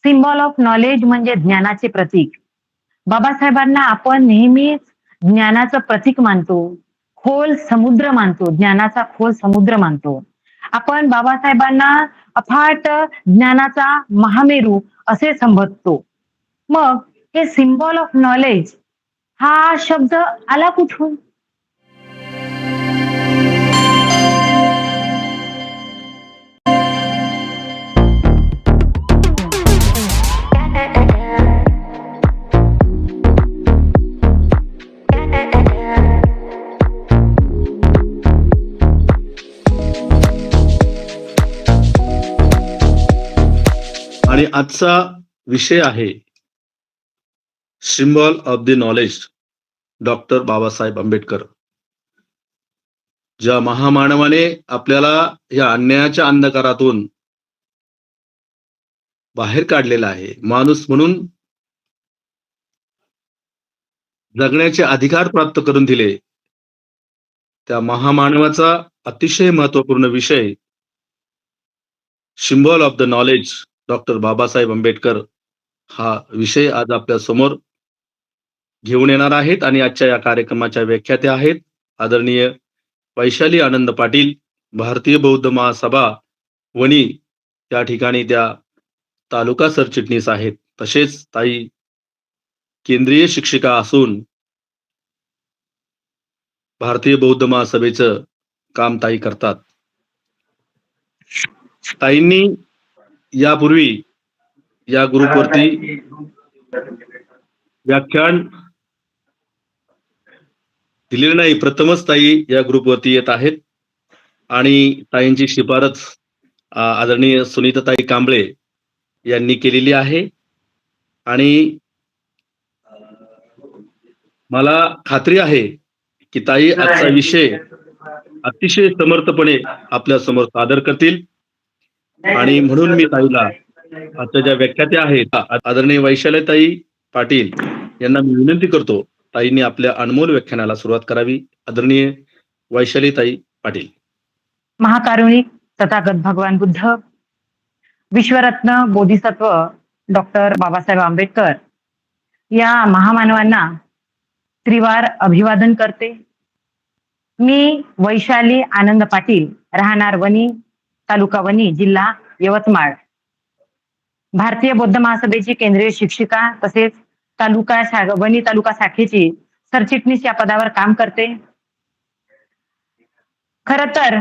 Symbol of knowledge म्हणजे ज्ञानाचे प्रतीक. बाबासाहेबांना आपण नेहमीच ज्ञानाचं प्रतीक मानतो. खोल समुद्र मानतो, ज्ञानाचा खोल समुद्र मानतो. आपण बाबासाहेबांना अफाट ज्ञानाचा महामेरू असे संबोधतो. मग हे सिम्बॉल ऑफ नॉलेज हा शब्द आला कुठून? आणि आजचा विषय आहे symbol of the knowledge, doctor Babasaheb Ambedkar. ज्या महामानवाने आपल्याला या अन्यायाच्या अंधकारातून बाहेर काढलेला आहे, माणूस म्हणून जगण्याचे अधिकार प्राप्त करून दिले, त्या महामानवाचा अतिशय महत्वपूर्ण विषय symbol of the knowledge, doctor Babasaheb Ambedkar हा विषय आज आपल्या समोर घेऊन येणार आहेत. आणि आजच्या या कार्यक्रमाच्या व्याख्यात्या आहेत आदरणीय वैशाली आनंद पाटील, भारतीय बौद्ध महासभा वणी या ठिकाणी त्या तालुका सरचिटणीस आहेत. तसेच ताई केंद्रीय शिक्षिका असून भारतीय बौद्ध महासभेचं काम ताई करतात. ताईंनी यापूर्वी या ग्रुपवरती व्याख्यान दिलेलं नाही, प्रथमच ताई या ग्रुपवरती येत आहेत. आणि ताईंची शिफारस आदरणीय सुनीताताई कांबळे यांनी केलेली आहे. आणि मला खात्री आहे की ताई आजचा विषय अतिशय समर्थपणे आपल्या समोर सादर करतील. आणि म्हणून मी ताईला आजच्या ज्या व्याख्यात्या आहेत आदरणीय वैशालीताई पाटील यांना मी विनंती करतो, ताईंनी आपल्या अनमोल व्याख्यानाला सुरुवात करावी. आदरणीय वैशालीताई पाटील. महाकारुणिक तथागत भगवान बुद्ध, विश्वरत्न बोधिसत्व डॉक्टर बाबासाहेब आंबेडकर या महामानवांना त्रिवार अभिवादन करते. मी वैशाली आनंद पाटील, राहणार वणी, तालुका वणी, जिल्हा यवतमाळ, भारतीय बौद्ध महासभेची केंद्रीय शिक्षिका तसेच वणी तालुका शाखेची सरचिटणीस या पदावर काम करते. खर तर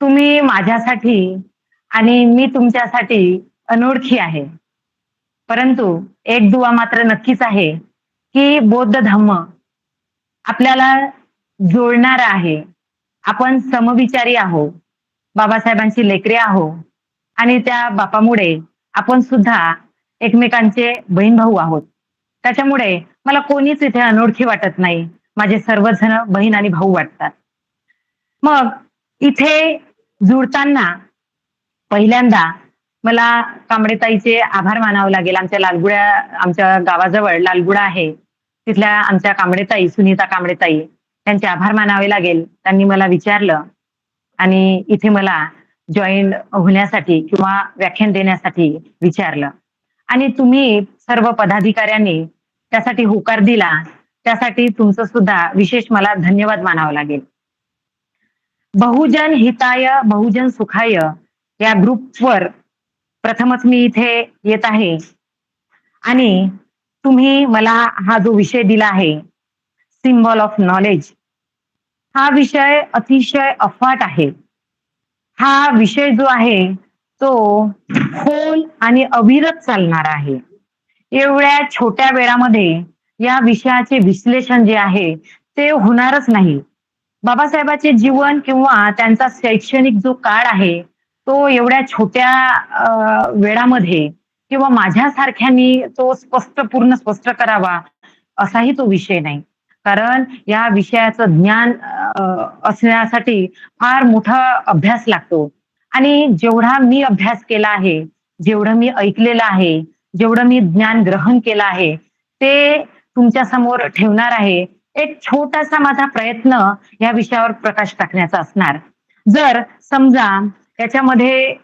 तुम्ही माझ्यासाठी आणि मी तुमच्यासाठी अनोळखी आहे, परंतु एक दुवा मात्र नक्कीच आहे की बौद्ध धम्म आपल्याला जोडणारा आहे. आपण समविचारी आहोत, बाबासाहेबांची लेकरे आहोत आणि त्या बापामुळे आपण सुद्धा एकमेकांचे बहीण भाऊ आहोत. त्याच्यामुळे मला कोणीच इथे अनोळखी वाटत नाही, माझे सर्वजण बहीण आणि भाऊ वाटतात. मग इथे जुळताना पहिल्यांदा मला कांबळेताईचे आभार मानावं लागेल. आमच्या गावाजवळ लालगुडा आहे, तिथल्या आमच्या कांबळेताई सुनीता कांबळेताई त्यांचे आभार मानावे लागेल. त्यांनी मला विचारलं आणि इथे मला जॉईन होण्यासाठी किंवा व्याख्यान देण्यासाठी विचारलं आणि तुम्ही सर्व पदाधिकाऱ्यांनी त्यासाठी होकार दिला, त्यासाठी तुमचं सुद्धा विशेष मला धन्यवाद मानावं लागेल. बहुजन हिताय बहुजन सुखाय या ग्रुपवर प्रथमच मी इथे येत आहे आणि तुम्ही मला हा जो विषय दिला आहे सिम्बॉल ऑफ नॉलेज, हा विषय अतिशय अफाट आहे. हा विषय जो आहे तो खोल आणि अविरत चालणारा आहे. एवढ्या छोट्या वेळामध्ये या विषयाचे विश्लेषण जे आहे ते होणारच नाही. बाबासाहेबांचे जीवन किंवा त्यांचा शैक्षणिक जो काळ आहे तो एवढ्या छोट्या वेळामध्ये किंवा माझ्यासारख्यांनी तो पूर्ण स्पष्ट करावा असाही तो विषय नाही. कारण या विषयाचं ज्ञान असण्यासाठी फार मोठा अभ्यास लागतो आणि जेवढा मी अभ्यास केला आहे, जेवढं मी ऐकलेलं आहे, जेवढं मी ज्ञान ग्रहण केलं आहे ते तुमच्या समोर ठेवणार आहे. एक छोटासा माझा प्रयत्न या विषयावर प्रकाश टाकण्याचा असणार. जर समजा त्याच्यामध्ये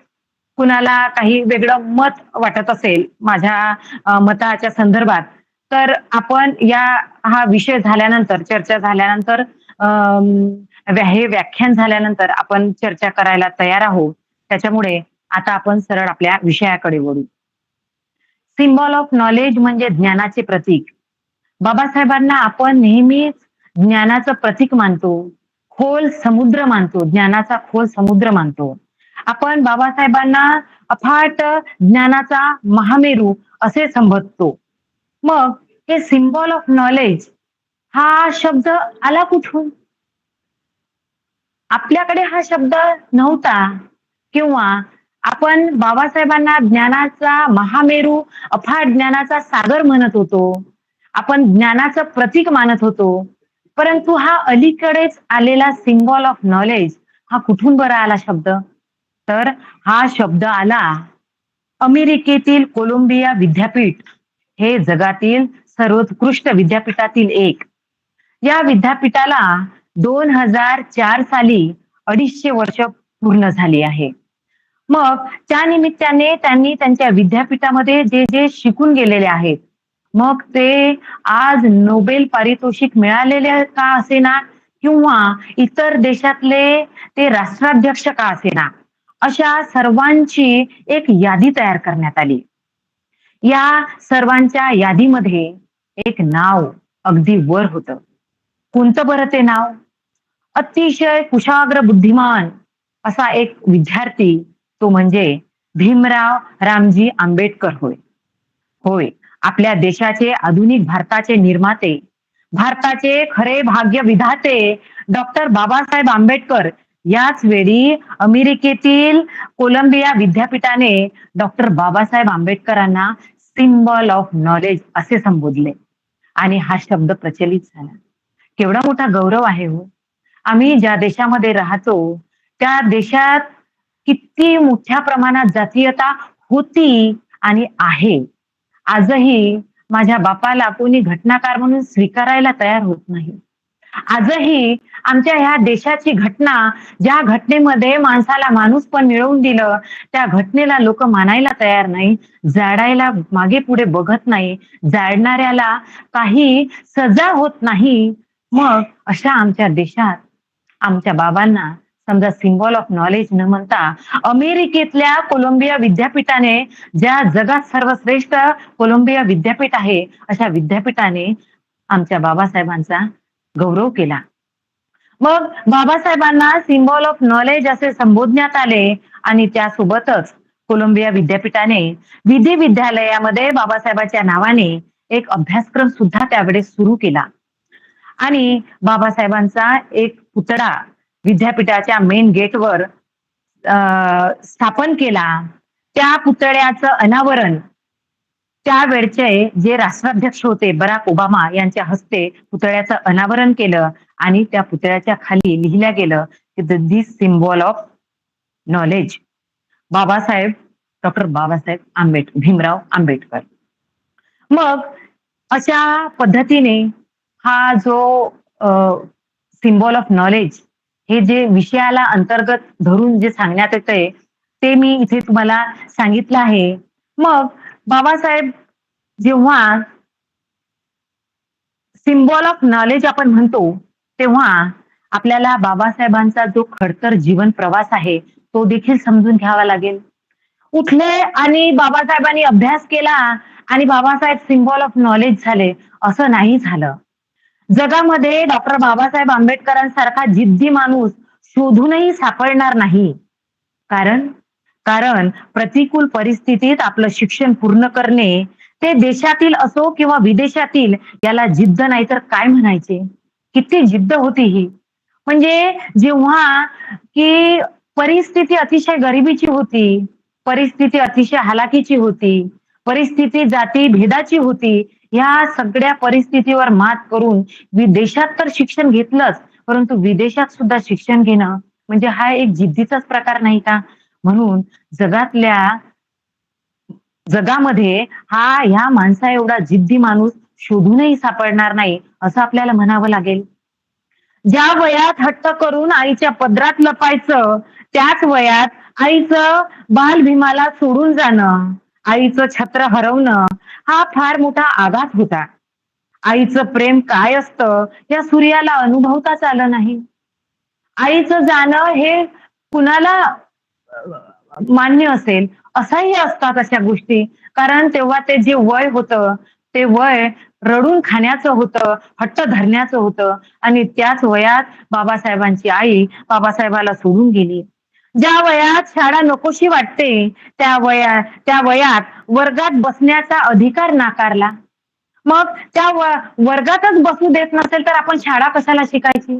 कुणाला काही वेगळं मत वाटत असेल माझ्या मताच्या संदर्भात, तर आपण हा विषय झाल्यानंतर, चर्चा झाल्यानंतर, हे व्याख्यान झाल्यानंतर आपण चर्चा करायला तयार आहोत. त्याच्यामुळे आता आपण सरळ आपल्या विषयाकडे वळू. सिम्बॉल ऑफ नॉलेज म्हणजे ज्ञानाचे प्रतीक. बाबासाहेबांना आपण नेहमीच ज्ञानाचं प्रतीक मानतो. खोल समुद्र मानतो. ज्ञानाचा खोल समुद्र मानतो. आपण बाबासाहेबांना अफाट ज्ञानाचा महामेरू असे संबोधतो. मग हे सिम्बॉल ऑफ नॉलेज हा शब्द आला कुठून? आपल्याकडे हा शब्द नव्हता, किंवा आपण बाबासाहेबांना ज्ञानाचा महामेरू, अफाट ज्ञानाचा सागर म्हणत होतो. आपण ज्ञानाचं प्रतीक मानत होतो. परंतु हा अलीकडेच आलेला सिम्बॉल ऑफ नॉलेज हा कुठून बरं आला शब्द? तर हा शब्द आला अमेरिकेतील कोलंबिया विद्यापीठ, हे जगातील सर्वोत्कृष्ट विद्यापीठातील एक. या विद्यापीठाला 2004 साली 250 वर्ष पूर्ण झाली आहे. मग त्या निमित्ताने त्यांनी त्यांच्या विद्यापीठामध्ये जे जे शिकून गेलेले आहेत, मग ते आज नोबेल पारितोषिक मिळालेले का असेना, किंवा इतर देशातले ते राष्ट्राध्यक्ष का असेना, अशा सर्वांची एक यादी तयार करण्यात आली. या सर्वांच्या यादीमध्ये एक नाव अगदी वर होतं. कोणतं बरं ते नाव? अतिशय कुशाग्र बुद्धिमान असा एक विद्यार्थी, तो म्हणजे भीमराव रामजी आंबेडकर होय. होय, आपल्या देशाचे, आधुनिक भारताचे निर्माते, भारताचे खरे भाग्य विधाते डॉक्टर बाबासाहेब आंबेडकर याच वेळी अमेरिकेतील कोलंबिया विद्यापीठाने डॉक्टर बाबासाहेब आंबेडकरांना सिम्बॉल ऑफ नॉलेज असे संबोधले आणि हा शब्द प्रचलित झाला. केवढा मोठा गौरव आहे हो. आम्ही ज्या देशामध्ये राहतो त्या देशात किती मोठ्या प्रमाणात जातीयता होती आणि आहे. आजही माझ्या बापाला कोणी घटनाकार म्हणून स्वीकारायला तयार होत नाही. आजही आमच्या ह्या देशाची घटना, ज्या घटनेमध्ये माणसाला माणूस पण मिळवून दिलं, त्या घटनेला लोक मानायला तयार नाही, जाडायला मागे पुढे बघत नाही, जाळणाऱ्याला काही सजा होत नाही. मग अशा आमच्या देशात आमच्या बाबांना समजा सिम्बॉल ऑफ नॉलेज न म्हणता अमेरिकेतल्या कोलंबिया विद्यापीठाने, ज्या जगात सर्वश्रेष्ठ कोलंबिया विद्यापीठ आहे, अशा विद्यापीठाने आमच्या बाबासाहेबांचा गौरव केला. मग बाबासाहेबांना सिम्बॉल ऑफ नॉलेज असे संबोधण्यात आले आणि त्यासोबतच कोलंबिया विद्यापीठाने विधी विद्यालयामध्ये बाबासाहेबांच्या नावाने एक अभ्यासक्रम सुद्धा त्यावेळेस सुरू केला आणि बाबासाहेबांचा एक पुतळा विद्यापीठाच्या मेन गेटवर स्थापन केला. त्या पुतळ्याचं अनावरण त्यावेळचे जे राष्ट्राध्यक्ष होते बराक ओबामा यांच्या हस्ते पुतळ्याचं अनावरण केलं आणि त्या पुतळ्याच्या खाली लिहिलं गेलं की this symbol of knowledge Babasaheb, doctor Babasaheb Bhimrao Ambedkar. मग अशा पद्धतीने हा जो सिम्बॉल ऑफ नॉलेज, हे जे विषयाला अंतर्गत धरून जे सांगण्यात येतंय ते मी इथे तुम्हाला सांगितलं आहे. मग बाबासाहेब जेव्हा सिम्बॉल ऑफ नॉलेज आपण म्हणतो, तेव्हा आपल्याला बाबासाहेबांचा जो खडतर जीवन प्रवास आहे तो देखील समजून घ्यावा लागेल. उठले आणि बाबासाहेबांनी अभ्यास केला आणि बाबासाहेब सिम्बॉल ऑफ नॉलेज झाले असं नाही झालं. जगामध्ये डॉक्टर बाबासाहेब आंबेडकरांसारखा जिद्दी माणूस शोधूनही सापडणार नाही. कारण कारण प्रतिकूल परिस्थितीत आपलं शिक्षण पूर्ण करणे, ते देशातील असो किंवा विदेशातील, याला जिद्द नाही तर काय म्हणायचे. किती जिद्द होती ही. म्हणजे जेव्हा की परिस्थिती अतिशय गरिबीची होती, परिस्थिती अतिशय हालाकीची होती, परिस्थिती जाती भेदाची होती, या सगळ्या परिस्थितीवर मात करून विदेशात तर शिक्षण घेतलंच, परंतु विदेशात सुद्धा शिक्षण घेणं म्हणजे हा एक जिद्दीचाच प्रकार नाही का? म्हणून जगामध्ये ह्या माणसा एवढा जिद्दी माणूस शोधूनही सापडणार नाही असं आपल्याला म्हणावं लागेल. ज्या वयात हट्ट करून आईच्या पदरात लपायचं, त्याच वयात आईचं बाल भीमाला सोडून जाणं, आईचं छत्र हरवणं हा फार मोठा आघात होता. आईचं प्रेम काय असतं या सूर्याला अनुभवताच आलं नाही. आईचं जाणं हे कुणाला मान्य असेल, असह्य असतात अशा गोष्टी. कारण तेव्हा ते जे वय होतं, ते वय रडून खाण्याचं होतं, हट्ट धरण्याचं होतं आणि त्याच वयात बाबासाहेबांची आई बाबासाहेबाला सोडून गेली. ज्या वयात शाळा नकोशी वाटते, त्या वयात वर्गात बसण्याचा अधिकार नाकारला. मग त्या वर्गातच बसू देत नसेल तर आपण शाळा कशाला शिकायची?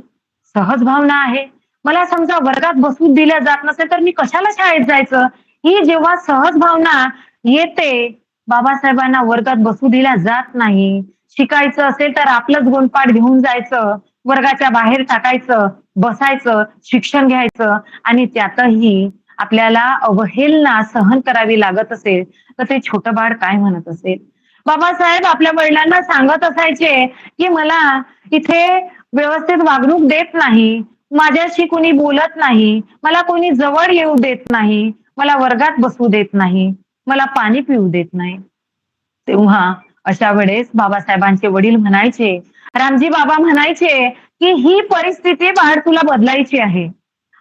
सहज भावना आहे. मला समजा वर्गात बसू दिल्या जात नसेल तर मी कशाला शाळेत जायचं? ही जेव्हा सहज भावना येते, बाबासाहेबांना वर्गात बसू दिल्या जात नाही. शिकायचं असेल तर आपलंच गोंधपाठ घेऊन जायचं, वर्गाच्या बाहेर टाकायचं, बसायचं, शिक्षण घ्यायचं आणि त्यातही आपल्याला अवहेलना सहन करावी लागत असेल, तर ते छोटं बाळ काय म्हणत असेल? बाबासाहेब आपल्या वडिलांना सांगत असायचे, की मला इथे व्यवस्थित वागणूक देत नाही, माझ्याशी कोणी बोलत नाही, मला कोणी जवळ येऊ देत नाही, मला वर्गात बसू देत नाही, मला पाणी पिऊ देत नाही. तेव्हा अशा वेळेस बाबासाहेबांचे वडील म्हणायचे, रामजी बाबा म्हणायचे, की ही परिस्थिती बाळ तुला बदलायची आहे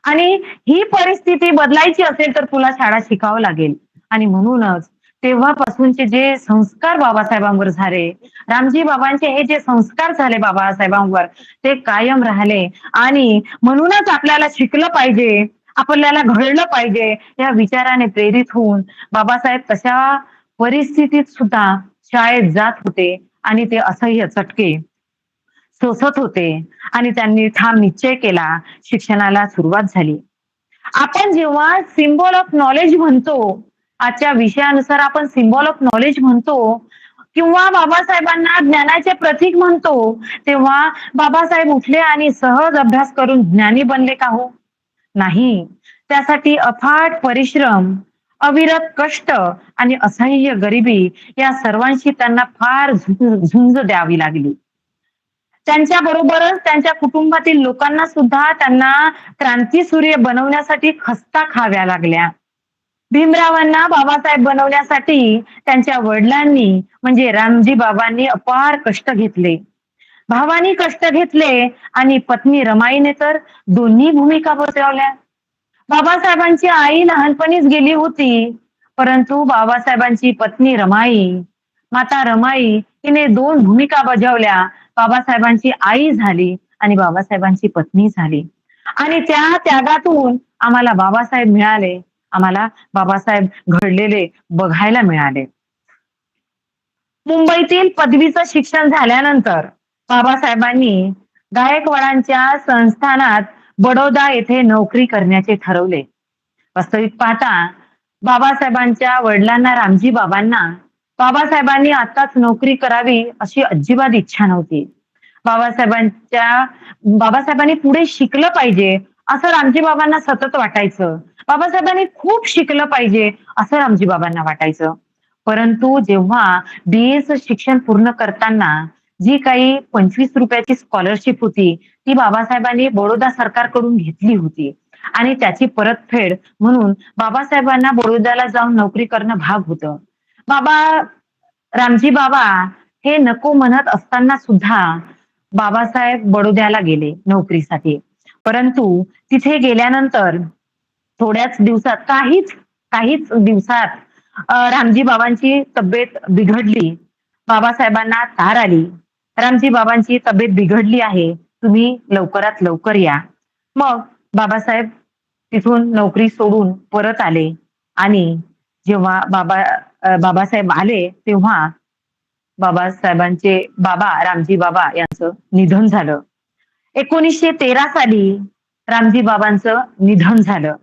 आणि ही परिस्थिती बदलायची असेल तर तुला शाळा शिकावं लागेल. आणि म्हणूनच तेव्हापासूनचे जे संस्कार बाबासाहेबांवर झाले, रामजी बाबांचे हे जे संस्कार झाले बाबासाहेबांवर, ते कायम राहिले आणि म्हणूनच आपल्याला शिकलं पाहिजे, आपल्याला घडलं पाहिजे या विचाराने प्रेरित होऊन बाबासाहेब तशा परिस्थितीत सुद्धा शाळेत जात होते आणि ते असह्य चटके सोसत होते आणि त्यांनी ठाम निश्चय केला, शिक्षणाला सुरुवात झाली. आपण जेव्हा सिम्बॉल ऑफ नॉलेज म्हणतो, आजच्या विषयानुसार आपण सिम्बॉल ऑफ नॉलेज म्हणतो किंवा बाबासाहेबांना ज्ञानाचे प्रतीक म्हणतो, तेव्हा बाबासाहेब उठले आणि सहज अभ्यास करून ज्ञानी बनले का हो? नाही. त्यासाठी अफाट परिश्रम, अविरत कष्ट आणि असह्य गरिबी या सर्वांशी त्यांना फार झुंज द्यावी लागली. त्यांच्या बरोबरच त्यांच्या कुटुंबातील लोकांना सुद्धा त्यांना क्रांतीसूर्य बनवण्यासाठी खस्ता खाव्या लागल्या. भीमरावांना बाबासाहेब बनवण्यासाठी त्यांच्या वडिलांनी म्हणजे रामजी बाबांनी अपार कष्ट घेतले. भावानी कष्ट घेतले आणि पत्नी रमाईने तर दोन्ही भूमिका बजावल्या. बाबासाहेबांची आई लहानपणीच गेली होती, परंतु बाबासाहेबांची पत्नी रमाई, माता रमाई हिने 2 भूमिका बजावल्या. बाबासाहेबांची आई झाली आणि बाबासाहेबांची पत्नी झाली. आणि त्या त्यागातून आम्हाला बाबासाहेब मिळाले. आम्हाला बाबासाहेब घडलेले बघायला मिळाले. मुंबईतील पदवीचं शिक्षण झाल्यानंतर बाबासाहेबांनी गायकवाडांच्या संस्थानात बडोदा येथे नोकरी करण्याचे ठरवले. वास्तविक पाहता बाबासाहेबांच्या वडिलांना रामजी बाबांना बाबासाहेबांनी आताच नोकरी करावी अशी अजिबात इच्छा नव्हती. बाबासाहेबांनी पुढे शिकलं पाहिजे असं रामजी बाबांना सतत वाटायचं. बाबासाहेबांनी खूप शिकलं पाहिजे असं रामजी बाबांना वाटायचं. परंतु जेव्हा BA शिक्षण पूर्ण करताना जी काही ₹25 स्कॉलरशिप होती, ती बाबासाहेबांनी बडोदा सरकारकडून घेतली होती आणि त्याची परतफेड म्हणून बाबासाहेबांना बडोद्याला जाऊन नोकरी करणं भाग होतं. रामजी बाबा हे नको म्हणत असताना सुद्धा बाबासाहेब बडोद्याला गेले नोकरीसाठी. परंतु तिथे गेल्यानंतर थोड्याच दिवसात काहीच काहीच दिवसात रामजी बाबांची तब्येत बिघडली. बाबासाहेबांना तार आली. रामजी बाबांची तब्येत बिघडली आहे. तुम्ही लवकरात लवकर या. मग बाबासाहेब तिथून नोकरी सोडून परत आले आणि जेव्हा बाबासाहेब आले तेव्हा बाबासाहेबांचे बाबा रामजी बाबा यांचं निधन झालं. 1913 साली रामजी बाबांचं निधन झालं.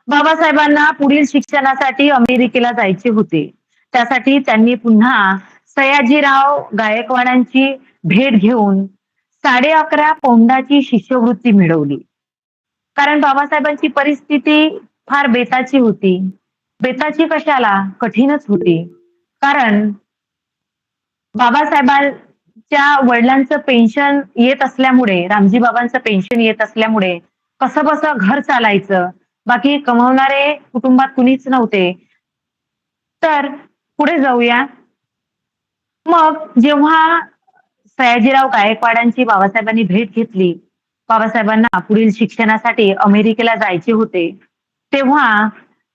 बाबासाहेबांना पुढील शिक्षणासाठी अमेरिकेला जायचे होते. त्यासाठी त्यांनी पुन्हा सयाजीराव गायकवाडांची भेट घेऊन 11.5 पौंडाची शिष्यवृत्ती मिळवली. कारण बाबासाहेबांची परिस्थिती फार बेताची होती. बेताची कशाला? कठीणच होती. कारण बाबासाहेबांच्या वडिलांचं पेन्शन येत असल्यामुळे, रामजी बाबांचं पेन्शन येत असल्यामुळे कसंबसं घर चालायचं. बाकी कमवणारे कुटुंबात कुणीच नव्हते. तर पुढे जाऊया. मग जेव्हा सयाजीराव गायकवाडांची बाबासाहेबांनी भेट घेतली, बाबासाहेबांना पुढील शिक्षणासाठी अमेरिकेला जायचे होते. तेव्हा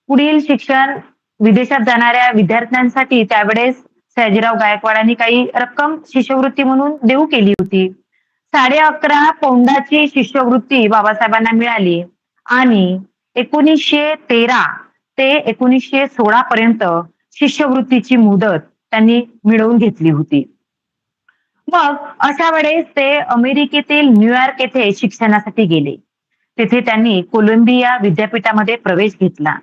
पुढील शिक्षण विदेशात जाणाऱ्या विद्यार्थ्यांसाठी त्यावेळेस सयाजीराव गायकवाडांनी काही रक्कम शिष्यवृत्ती म्हणून देऊ केली होती. 11.5 पौंडाची शिष्यवृत्ती बाबासाहेबांना मिळाली आणि 1913 ते 1916 पर्यंत शिष्यवृत्तीची मुदत त्यांनी मिळवून घेतली होती. मग अशा वेळेस ते अमेरिकेतील न्यूयॉर्क येथे शिक्षणासाठी गेले. तिथे त्यांनी कोलंबिया विद्यापीठामध्ये प्रवेश घेतला.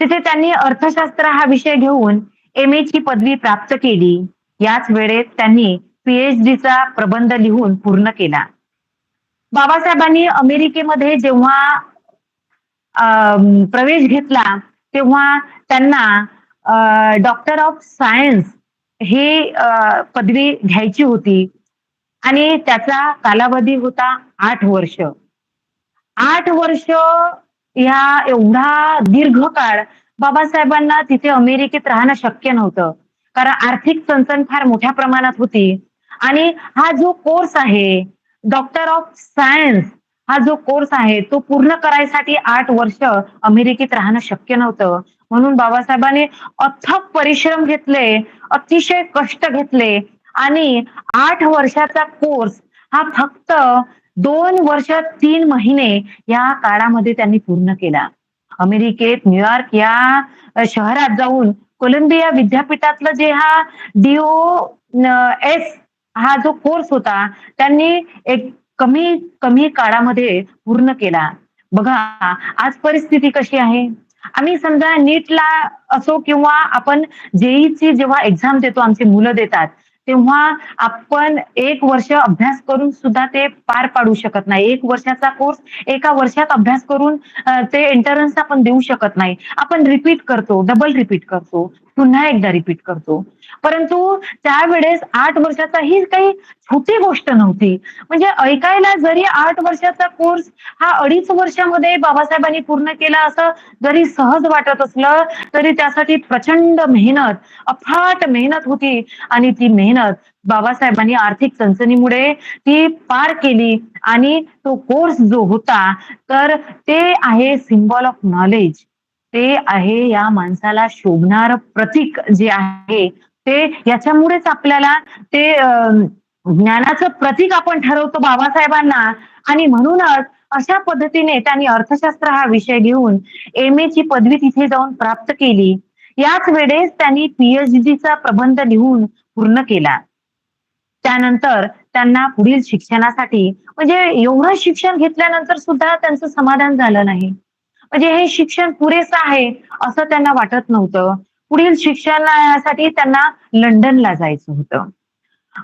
तिथे त्यांनी अर्थशास्त्र हा विषय घेऊन एम.ए. ची पदवी प्राप्त केली. याच वेळेत त्यांनी पी.एच.डी.चा प्रबंध लिहून पूर्ण केला. बाबासाहेबांनी अमेरिकेमध्ये जेव्हा प्रवेश घेतला, तेव्हा त्यांना डॉक्टर ऑफ सायन्स ही पदवी घ्यायची होती आणि त्याचा कालावधी होता 8 वर्ष. 8 वर्ष ह्या एवढा दीर्घ काळ बाबासाहेबांना तिथे अमेरिकेत राहणं शक्य नव्हतं. कारण आर्थिक चणचण फार मोठ्या प्रमाणात होती आणि हा जो कोर्स आहे, डॉक्टर ऑफ सायन्स हा जो कोर्स आहे, तो पूर्ण करायसाठी 8 वर्ष अमेरिकेत राहणं शक्य नव्हतं. म्हणून बाबासाहेबांनी अथक परिश्रम घेतले, अतिशय कष्ट घेतले आणि 8 वर्षाचा कोर्स हा फक्त 2 वर्ष 3 महिने या काळामध्ये त्यांनी पूर्ण केला. अमेरिकेत न्यूयॉर्क या शहरात जाऊन कोलंबिया विद्यापीठातलं जे हा एस हा जो कोर्स होता, त्यांनी एक कमी काळामध्ये पूर्ण केला. बघा आज परिस्थिती कशी आहे. आम्ही समजा नीटला असो किंवा आपण जेईची जेव्हा एक्झाम देतो, आमची मुलं देतात, तेव्हा आपण 1 वर्ष अभ्यास करून सुद्धा ते पार पाडू शकत नाही. 1 वर्षाचा कोर्स एका वर्षात अभ्यास करून ते एंट्रन्स आपण देऊ शकत नाही. आपण रिपीट करतो, डबल रिपीट करतो, पुन्हा एकदा रिपीट करतो. परंतु त्यावेळेस 8 वर्षाचा ही काही छोटी गोष्ट नव्हती. म्हणजे ऐकायला जरी 8 वर्षाचा कोर्स हा 2.5 वर्षामध्ये बाबासाहेबांनी पूर्ण केला असं जरी सहज वाटत असलं, तरी त्यासाठी प्रचंड मेहनत, अफाट मेहनत होती आणि ती मेहनत बाबासाहेबांनी आर्थिक चणचणीमुळे ती पार केली आणि तो कोर्स जो होता, तर ते आहे सिम्बॉल ऑफ नॉलेज. ते आहे या माणसाला शोभणारं प्रतीक जे आहे, ते याच्यामुळेच आपल्याला ते ज्ञानाचं प्रतीक आपण ठरवतो बाबासाहेबांना आणि म्हणूनच अशा पद्धतीने त्यांनी अर्थशास्त्र हा विषय घेऊन एम.ए. ची पदवी तिथे जाऊन प्राप्त केली. याच वेळेस त्यांनी पी.एच.डी.चा प्रबंध लिहून पूर्ण केला. त्यानंतर त्यांना पुढील शिक्षणासाठी म्हणजे एवढं शिक्षण घेतल्यानंतर सुद्धा त्यांचं समाधान झालं नाही. म्हणजे हे शिक्षण पुरेसं आहे असं त्यांना वाटत नव्हतं. पुढील शिक्षणासाठी त्यांना लंडनला जायचं होतं.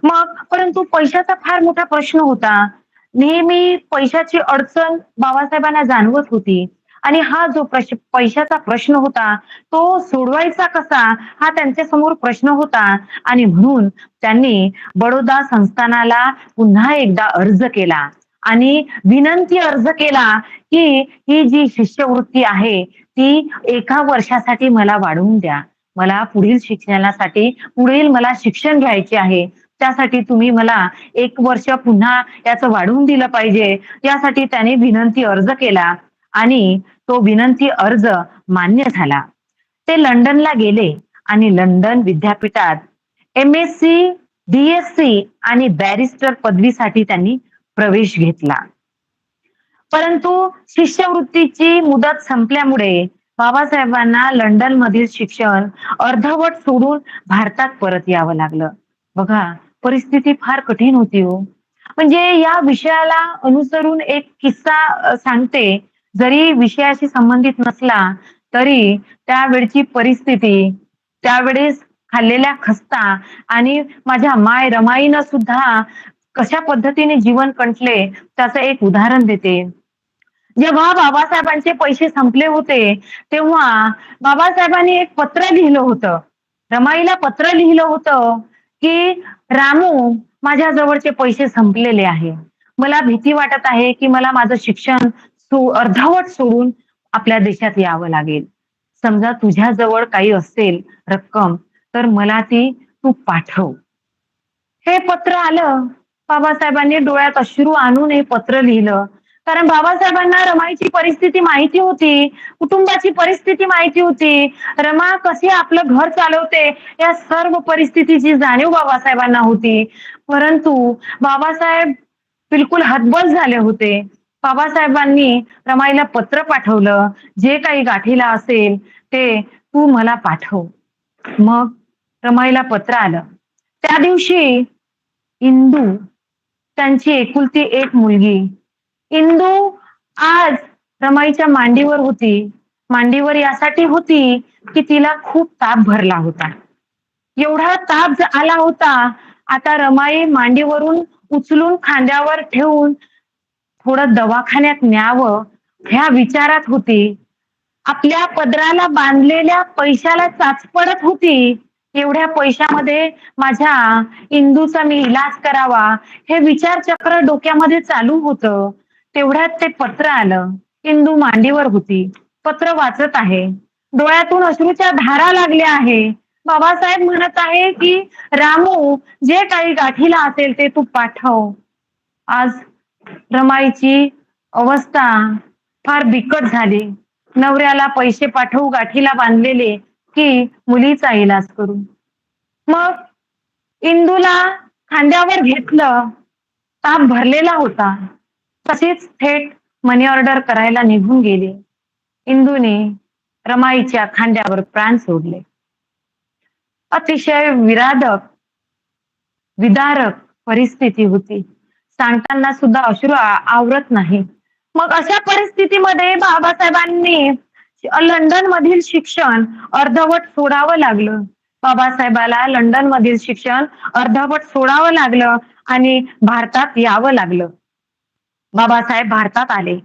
मग परंतु पैशाचा फार मोठा प्रश्न होता. नेहमी पैशाची अडचण बाबासाहेबांना जाणवत होती आणि हा जो पैशाचा प्रश्न होता, तो सोडवायचा कसा हा त्यांच्यासमोर प्रश्न होता आणि म्हणून त्यांनी बडोदा संस्थानाला पुन्हा एकदा अर्ज केला आणि विनंती अर्ज केला, की ही जी शिष्यवृत्ती आहे, ती 1 वर्षासाठी मला वाढवून द्या. मला पुढील शिक्षणासाठी पुढील मला शिक्षण घ्यायचे आहे. त्यासाठी तुम्ही मला 1 वर्ष पुन्हा याचं वाढवून दिलं पाहिजे. यासाठी त्याने विनंती अर्ज केला आणि तो विनंती अर्ज मान्य झाला. ते लंडनला गेले आणि लंडन विद्यापीठात एम.एससी, डी.एससी आणि बॅरिस्टर पदवीसाठी त्यांनी प्रवेश घेतला. परंतु शिष्यवृत्तीची मुदत संपल्यामुळे बाबासाहेबांना लंडनमधील शिक्षण अर्धवट सोडून भारतात परत यावं लागलं. बघा परिस्थिती फार कठीण होती हो. म्हणजे या विषयाला अनुसरून एक किस्सा सांगते. जरी विषयाशी संबंधित नसला तरी त्यावेळची परिस्थिती, त्यावेळेस खाल्लेल्या खस्ता आणि माझ्या माय रमाईनं सुद्धा कशा पद्धतीने जीवन कंठले त्याचं एक उदाहरण देते. जेव्हा बाबासाहेबांचे पैसे संपले होते, तेव्हा बाबासाहेबांनी एक पत्र लिहिलं होतं. रमाईला पत्र लिहिलं होतं, की "रामू, माझ्या जवळचे पैसे संपलेले आहे. मला भीती वाटत आहे, की मला माझं शिक्षण अर्धवट सोडून आपल्या देशात यावं लागेल. समजा तुझ्याजवळ काही असेल रक्कम, तर मला ती तू पाठव. हे पत्र आलं. बाबासाहेबांनी डोळ्यात अश्रू आणून हे पत्र लिहिलं. कारण बाबासाहेबांना रमाईची परिस्थिती माहिती होती, कुटुंबाची परिस्थिती माहिती होती. रमा कशी आपलं घर चालवते या सर्व परिस्थितीची जाणीव बाबासाहेबांना होती. परंतु बाबासाहेब बिलकुल हतबल झाले होते. बाबासाहेबांनी रमाईला पत्र पाठवलं, जे काही गाठीला असेल ते तू मला पाठव. मग रमाईला पत्र आलं. त्या दिवशी इंदू, त्यांची एकुलती एक मुलगी इंदू आज रमाईच्या मांडीवर होती. मांडीवर यासाठी होती की तिला खूप ताप भरला होता. एवढा ताप आला होता, आता रमाई मांडीवरून उचलून खांद्यावर ठेवून थोडं दवाखान्यात न्यावं ह्या विचारात होती. आपल्या पदराला बांधलेल्या पैशाला चाच पडत होती. एवढ्या पैशामध्ये माझ्या इंदूचा मी इलाज करावा हे विचारचक्र डोक्यामध्ये चालू होतं. तेवढ्यात ते पत्र आलं. इंदू मांडीवर होती. पत्र वाचत आहे. डोळ्यातून अश्रूच्या धारा लागल्या आहे. बाबासाहेब म्हणत आहे की रामू, जे काही गाठीला असेल ते तू पाठव. आज रमाईची अवस्था फार बिकट झाली. नवऱ्याला पैसे पाठवू गाठीला बांधलेले की मुलीचा इलाज करू. मग इंदूला खांद्यावर घेतलं. ताप भरलेला होता. तशीच थेट मनी ऑर्डर करायला निघून गेली. इंदूने रमाईच्या खांद्यावर प्राण सोडले. अतिशय विदारक परिस्थिती होती. सांगताना सुद्धा अश्रू आवरत नाही. मग अशा परिस्थितीमध्ये बाबासाहेबांनी लंडन मधील शिक्षण अर्धवट सोडावं लागलं. बाबासाहेबाला लंडन मधील शिक्षण अर्धवट सोडावं लागलं आणि भारतात यावं लागलं. बाबासाहेब भारतात आले.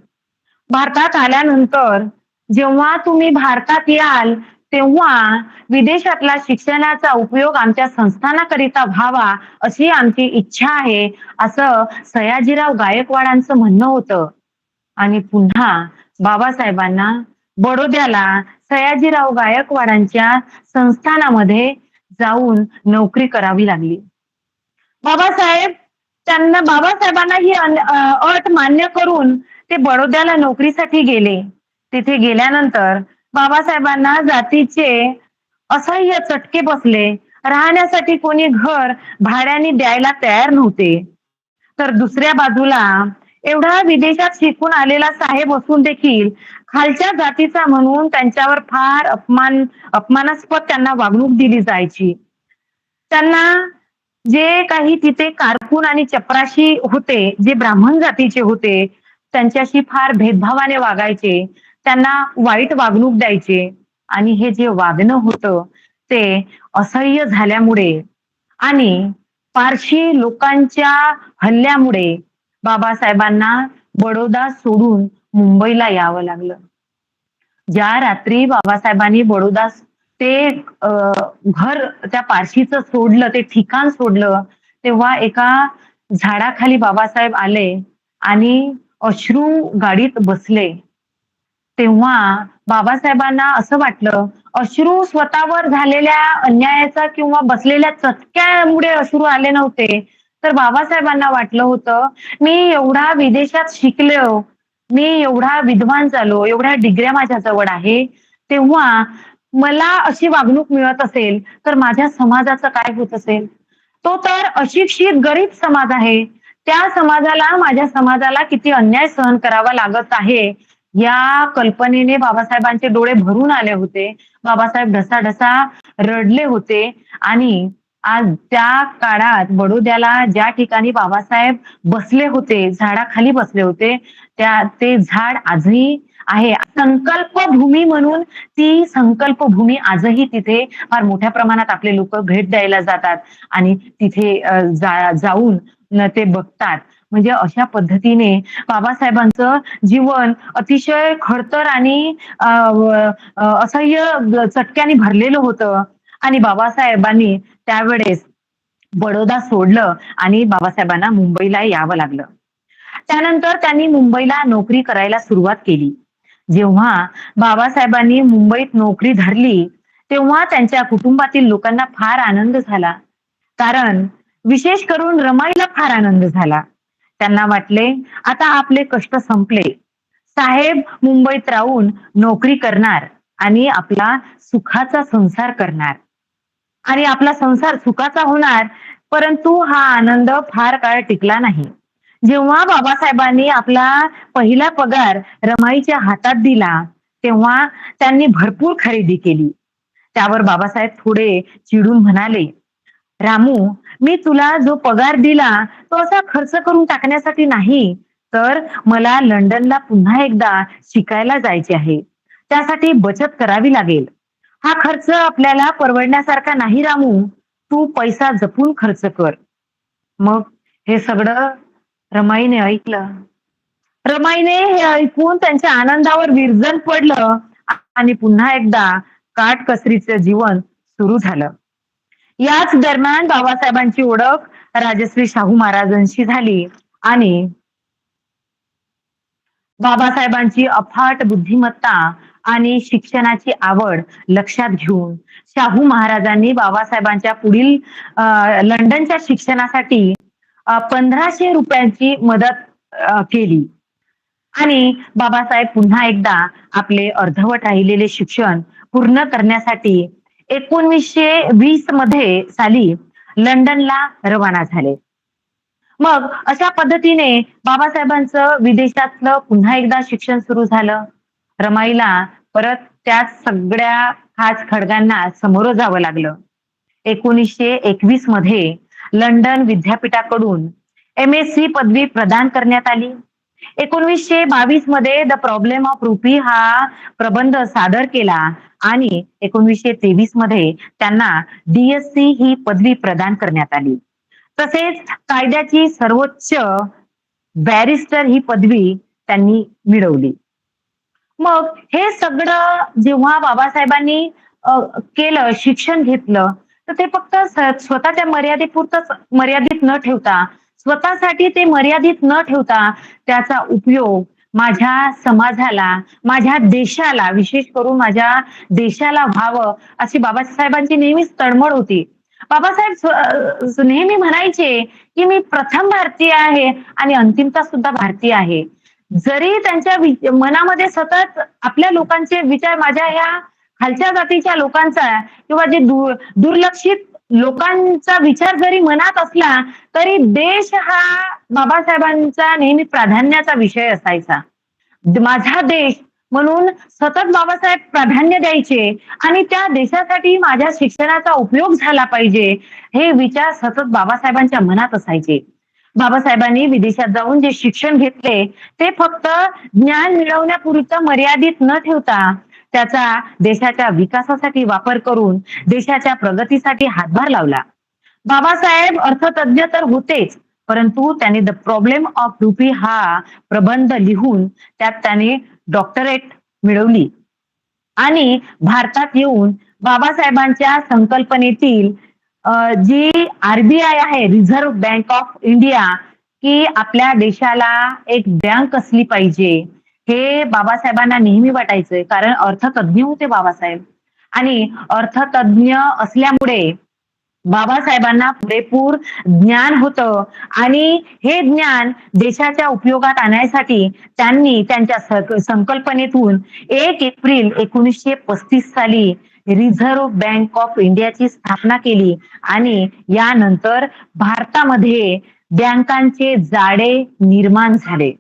भारतात आल्यानंतर जेव्हा तुम्ही भारतात याल तेव्हा विदेशातला शिक्षणाचा उपयोग आमच्या संस्थानाकरिता व्हावा अशी आमची इच्छा आहे, असं सयाजीराव गायकवाडांचं म्हणणं होतं. आणि पुन्हा बाबासाहेबांना बडोद्याला सयाजीराव गायकवाडांच्या संस्थानामध्ये जाऊन नोकरी करावी लागली. बाबासाहेबांना ही अट मान्य करून ते बडोद्याला नोकरीसाठी गेले. तिथे गेल्यानंतर बाबासाहेबांना जातीचे असह्य चटके बसले. राहण्यासाठी कोणी घर भाड्याने द्यायला तयार नव्हते. तर दुसऱ्या बाजूला एवढा विदेशात शिकून आलेला साहेब असून देखील खालच्या जातीचा म्हणून त्यांच्यावर फार अपमानास्पद त्यांना वागणूक दिली जायची. त्यांना जे काही तिथे कारकून आणि चपराशी होते, जे ब्राह्मण जातीचे होते, त्यांच्याशी फार भेदभावाने वागायचे. त्यांना वाईट वागणूक द्यायचे. आणि हे जे वागणं होतं ते असह्य झाल्यामुळे आणि पारशी लोकांच्या हल्ल्यामुळे बाबासाहेबांना बडोदा सोडून मुंबईला यावं लागलं. ज्या रात्री बाबासाहेबांनी बडोदा ते घर त्या पारशीचं सोडलं, ते ठिकाण सोडलं, तेव्हा एका झाडाखाली बाबासाहेब आले आणि अश्रू गाडीत बसले. तेव्हा बाबासाहेबांना असं वाटलं, अश्रू स्वतःवर झालेल्या अन्यायाचा किंवा बसलेल्या चटक्यामुळे अश्रू आले नव्हते, तर बाबासाहेबांना वाटलं होतं, मी एवढा विदेशात शिकलो, मी एवढा विद्वान झालो, एवढ्या डिग्र्या माझ्या जवळ आहे, तेव्हा मला अशी वागणूक मिळत असेल तर माझ्या समाजाचं काय होत असेल. तो तर अशिक्षित गरीब समाज आहे. त्या समाजाला, माझ्या समाजाला किती अन्याय सहन करावा लागत आहे या कल्पनेने बाबासाहेबांचे डोळे भरून आले होते. बाबासाहेब ढसाढसा रडले होते. आणि आज त्या काळात बडोद्याला ज्या ठिकाणी बाबासाहेब बसले होते, झाडाखाली बसले होते, ते झाड आजही आहे. संकल्पभूमी म्हणून ती संकल्पभूमी आजही तिथे फार मोठ्या प्रमाणात आपले लोक भेट द्यायला जातात आणि तिथे जाऊन ते बघतात. म्हणजे अशा पद्धतीने बाबासाहेबांचं जीवन अतिशय खडतर आणि असह्य चटक्याने भरलेलं होतं. आणि बाबासाहेबांनी त्यावेळेस बडोदा सोडलं आणि बाबासाहेबांना मुंबईला यावं लागलं. त्यानंतर त्यांनी मुंबईला नोकरी करायला सुरुवात केली. जेव्हा बाबासाहेबांनी मुंबईत नोकरी धरली, तेव्हा त्यांच्या कुटुंबातील लोकांना फार आनंद झाला. कारण विशेष करून रमाईला फार आनंद झाला. त्यांना वाटले, आता आपले कष्ट संपले. साहेब मुंबईत राहून नोकरी करणार आणि आपला सुखाचा संसार करणार आणि आपला संसार सुखाचा होणार. परंतु हा आनंद फार काळ टिकला नाही. जेव्हा बाबासाहेबांनी आपला पहिला पगार रमाईच्या हातात दिला, तेव्हा त्यांनी भरपूर खरेदी केली. त्यावर बाबासाहेब थोडे चिडून म्हणाले, "रामू, मी तुला जो पगार दिला तो असा खर्च करून टाकण्यासाठी नाही, तर मला लंडनला पुन्हा एकदा शिकायला जायचे आहे. त्यासाठी बचत करावी लागेल. हा खर्च आपल्याला परवडण्यासारखा नाही रामू. तू पैसा जपून खर्च कर." मग हे सगळं रमाईने ऐकलं. रमाईने हे ऐकून त्यांच्या आनंदावर विरजण पडलं आणि पुन्हा एकदा काटकसरीचं जीवन सुरू झालं. याच दरम्यान बाबासाहेबांची ओळख राजश्री शाहू महाराजांशी झाली आणि बाबासाहेबांची अफाट बुद्धिमत्ता आणि शिक्षणाची आवड लक्षात घेऊन शाहू महाराजांनी बाबासाहेबांच्या पुढील लंडनच्या शिक्षणासाठी 1500 रुपयांची मदत केली आणि बाबासाहेब पुन्हा एकदा आपले अर्धवट राहिलेले शिक्षण पूर्ण करण्यासाठी 1920 मध्ये साली लंडनला रवाना झाले. मग अशा पद्धतीने बाबासाहेबांचं विदेशातलं पुन्हा एकदा शिक्षण सुरू झालं. रमाईला परत त्याच सगळ्या खाच खडगांना सामोरं जावं लागलं. 1921 मध्ये लंडन विद्यापीठाकडून MSc पदवी प्रदान करण्यात आली. 1922 मध्ये द प्रॉब्लेम ऑफ रुपी हा प्रबंध सादर केला आणि 1923 मध्ये त्यांना DSc ही पदवी प्रदान करण्यात आली. तसेच कायद्याची सर्वोच्च बॅरिस्टर ही पदवी त्यांनी मिळवली. मग हे सगळं जेव्हा बाबासाहेबांनी केलं, शिक्षण घेतलं, तर ते फक्त स्वतःच्या मर्यादेपुरतंच मर्यादित न ठेवता, स्वतःसाठी ते मर्यादित न ठेवता त्याचा उपयोग माझ्या समाजाला, माझ्या देशाला, विशेष करून माझ्या देशाला व्हावं अशी बाबासाहेबांची नेहमीच तळमळ होती. बाबासाहेब नेहमी म्हणायचे, की मी प्रथम भारतीय आहे आणि अंतिमता सुद्धा भारतीय आहे. जरी त्यांच्या मनामध्ये सतत आपल्या लोकांचे विचार, माझ्या ह्या खालच्या जातीच्या लोकांचा किंवा जे दुर्लक्षित लोकांचा विचार जरी मनात असला, तरी देश हा बाबासाहेबांचा नेहमी प्राधान्याचा विषय असायचा. माझा देश म्हणून सतत बाबासाहेब प्राधान्य द्यायचे आणि त्या देशासाठी माझ्या शिक्षणाचा उपयोग झाला पाहिजे, हे विचार सतत बाबासाहेबांच्या मनात असायचे. बाबासाहेबांनी विदेशात जाऊन जे शिक्षण घेतले ते फक्त ज्ञान मिळवण्यापुरतं मर्यादित न ठेवता त्याचा देशाच्या विकासासाठी वापर करून देशाच्या प्रगतीसाठी हातभार लावला. बाबासाहेब अर्थतज्ञ तर होतेच, परंतु त्यांनी द प्रॉब्लेम ऑफ रुपी हा प्रबंध लिहून त्यात त्याने डॉक्टरेट मिळवली आणि भारतात येऊन बाबासाहेबांच्या संकल्पनेतील जी RBI आहे, रिझर्व्ह बँक ऑफ इंडिया, की आपल्या देशाला एक बँक असली पाहिजे, हे बाबासाहेबांना नेहमी वाटायचंय. कारण अर्थतज्ञ होते बाबासाहेब आणि अर्थतज्ञ असल्यामुळे बाबासाहेबांना पुरेपूर ज्ञान होतं आणि हे ज्ञान देशाच्या उपयोगात आणण्यासाठी त्यांनी त्यांच्या संकल्पनेतून 1 एप्रिल 1935 साली रिझर्व्ह बँक ऑफ इंडियाची स्थापना केली आणि यानंतर भारतामध्ये बँकांचे जाळे निर्माण झाले.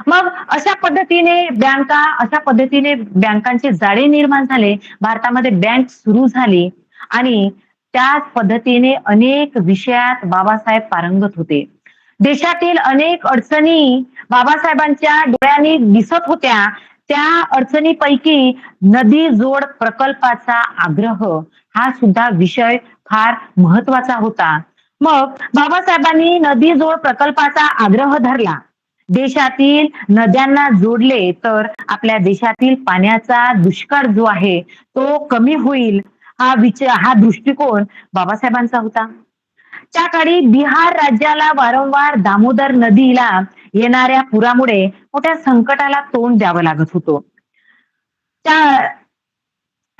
मग अशा पद्धतीने बँकांचे जाळे निर्माण झाले, भारतामध्ये बँक सुरू झाली आणि त्याच पद्धतीने अनेक विषयात बाबासाहेब पारंगत होते. देशातील अनेक अडचणी बाबासाहेबांच्या डोळ्यांनी दिसत होत्या. त्या अडचणीपैकी नदी जोड प्रकल्पाचा आग्रह हा सुद्धा विषय फार महत्वाचा होता. मग बाबासाहेबांनी नदी जोड प्रकल्पाचा आग्रह धरला. देशातील नद्यांना जोडले तर आपल्या देशातील पाण्याचा दुष्काळ जो आहे तो कमी होईल, हा दृष्टिकोन बाबासाहेबांचा होता. त्या काळी बिहार राज्याला वारंवार दामोदर नदीला येणाऱ्या पुरामुळे मोठ्या संकटाला तोंड द्यावं लागत होतं. त्या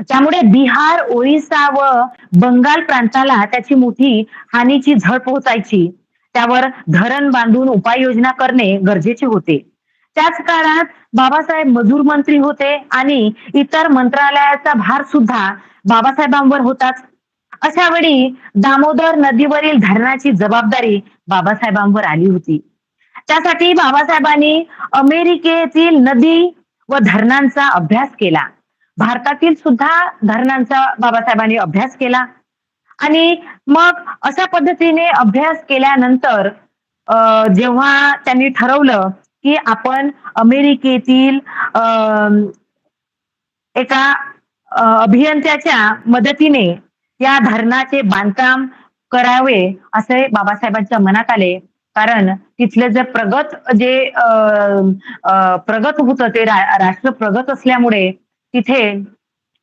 त्यामुळे बिहार, ओरिसा व बंगाल प्रांताला त्याची मोठी हानीची झळ पोहोचायची. त्यावर धरण बांधून उपाययोजना करणे गरजेचे होते. त्याच काळात बाबासाहेब मजूर मंत्री होते आणि इतर मंत्रालयाचा भार सुद्धा बाबासाहेबांवर होताच. अशा वेळी दामोदर नदीवरील धरणाची जबाबदारी बाबासाहेबांवर आली होती. त्यासाठी बाबासाहेबांनी अमेरिकेतील नदी व धरणांचा अभ्यास केला. भारतातील सुद्धा धरणांचा बाबासाहेबांनी अभ्यास केला आणि मग अशा पद्धतीने अभ्यास केल्यानंतर जेव्हा त्यांनी ठरवलं की आपण अमेरिकेतील अ, एका अभियंत्याच्या मदतीने या धरणाचे बांधकाम करावे असे बाबासाहेबांच्या मनात आले. कारण तिथले जे प्रगत होतं ते राष्ट्र प्रगत असल्यामुळे तिथे